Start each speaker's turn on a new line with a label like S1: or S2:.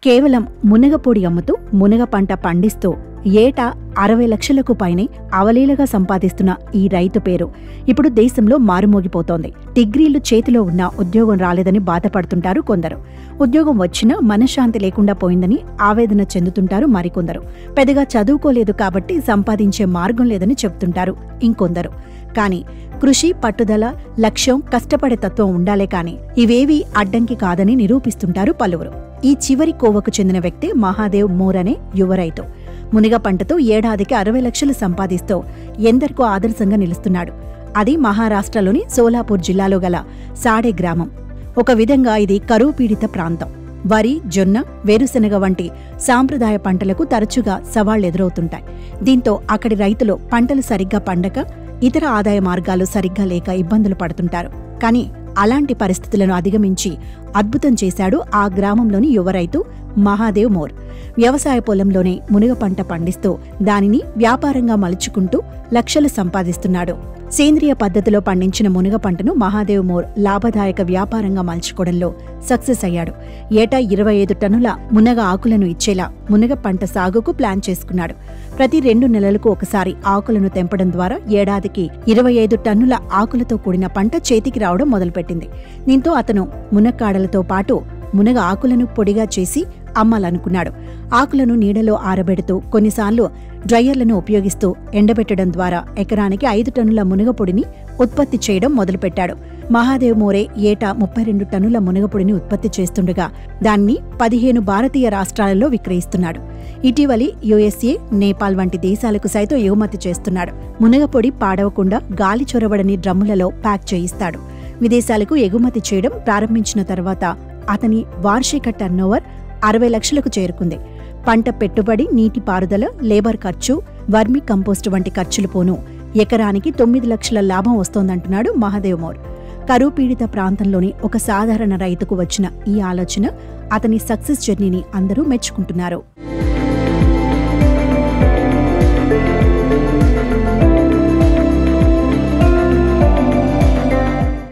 S1: కేవలం మునగపొడి అమ్ముతూ మునగ పంట పండిస్తూ ఏటా 60 లక్షలకు పైనే అవలీలగా సంపాదిస్తున్న ఈ రైతు పేరు ఇప్పుడు దేశంలో మారుమోగిపోతోంది. డిగ్రీలు చేతిలో ఉన్నా ఉద్యోగం రాలేదని బాధపడుతుంటారు కొందరు. ఉద్యోగం వచ్చినా మనశ్శాంతి లేకుండా పోయిందని ఆవేదన చెందుతుంటారు మరికొందరు. పెద్దగా చదువుకోలేదు కాబట్టి సంపాదించే మార్గం లేదని చెప్తుంటారు ఇంకొందరు. కానీ కృషి, పట్టుదల, లక్ష్యం, కష్టపడే తత్వం ఉండాలే కానీ ఇవేవీ అడ్డంకి కాదని నిరూపిస్తుంటారు పలువురు. ఈ చివరి కోవకు చెందిన వ్యక్తి మహాదేవ్ మోర్ అనే యువ రైతు. మునగ పంటతో ఏడాదికి 60 లక్షలు సంపాదిస్తూ ఎందరికో ఆదర్శంగా నిలుస్తున్నాడు. అది మహారాష్ట్రలోని సోలాపూర్ జిల్లాలో గల సాడే గ్రామం. ఒక విధంగా ఇది కరువు పీడిత ప్రాంతం. వరి, జొన్న, వేరుశెనగ వంటి సాంప్రదాయ పంటలకు తరచుగా సవాళ్లెదురవుతుంటాయి. దీంతో అక్కడి రైతులు పంటలు సరిగ్గా పండక, ఇతర ఆదాయ మార్గాలు సరిగ్గా లేక ఇబ్బందులు పడుతుంటారు. కానీ అలాంటి పరిస్థితులను అధిగమించి అద్భుతం చేశాడు ఆ గ్రామంలోని యువ రైతు మహాదేవ్ మోర్. వ్యవసాయ పొలంలోనే మునగ పంట పండిస్తూ దానిని వ్యాపారంగా మలుచుకుంటూ లక్షలు సంపాదిస్తున్నాడు. సేంద్రియ పద్ధతిలో పండించిన మునగ పంటను మహాదేవ్ మోర్ లాభదాయక వ్యాపారంగా మలుచుకోవడంలో సక్సెస్ అయ్యాడు. ఏటా 25 టన్నుల మునగ ఆకులను ఇచ్చేలా మునగ పంట సాగుకు ప్లాన్ చేసుకున్నాడు. ప్రతి 2 నెలలకు ఒకసారి ఆకులను తెంపడం ద్వారా ఏడాదికి 25 టన్నుల ఆకులతో కూడిన పంట చేతికి రావడం మొదలుపెట్టింది. దీంతో అతను మునక్కాడలతో పాటు మునగ ఆకులను పొడిగా చేసి అమ్మాలనుకున్నాడు. ఆకులను నీడలో ఆరబెడుతూ కొన్నిసార్లు డ్రయ్యర్లను ఉపయోగిస్తూ ఎండబెట్టడం ద్వారా ఎకరానికి 5 టన్నుల మునగపొడిని ఉత్పత్తి చేయడం మొదలుపెట్టాడు. మహాదేవ్ మోరే ఏటా 32 టన్నుల మునగపొడిని ఉత్పత్తి చేస్తుండగా దాన్ని 15 భారతీయ రాష్ట్రాలలో విక్రయిస్తున్నాడు. ఇటీవలి USA, నేపాల్ వంటి దేశాలకు సైతం ఎగుమతి చేస్తున్నాడు. మునగపొడి పాడవకుండా గాలి చొరబడని డ్రమ్ములలో ప్యాక్ చేయిస్తాడు. విదేశాలకు ఎగుమతి చేయడం ప్రారంభించిన తర్వాత అతని వార్షిక టర్నోవర్ 60 లక్షలకు చేరుకుంది. పంట పెట్టుబడి, నీటి పారుదల, లేబర్ ఖర్చు, వర్మి కంపోస్టు వంటి ఖర్చులు పోను ఎకరానికి 9 లక్షల లాభం వస్తోందంటున్నాడు మహాదేవ్ మోర్. కరువు పీడిత ప్రాంతంలోని ఒక సాధారణ రైతుకు వచ్చిన ఈ ఆలోచన అతని సక్సెస్ జర్నీని అందరూ మెచ్చుకుంటున్నారు.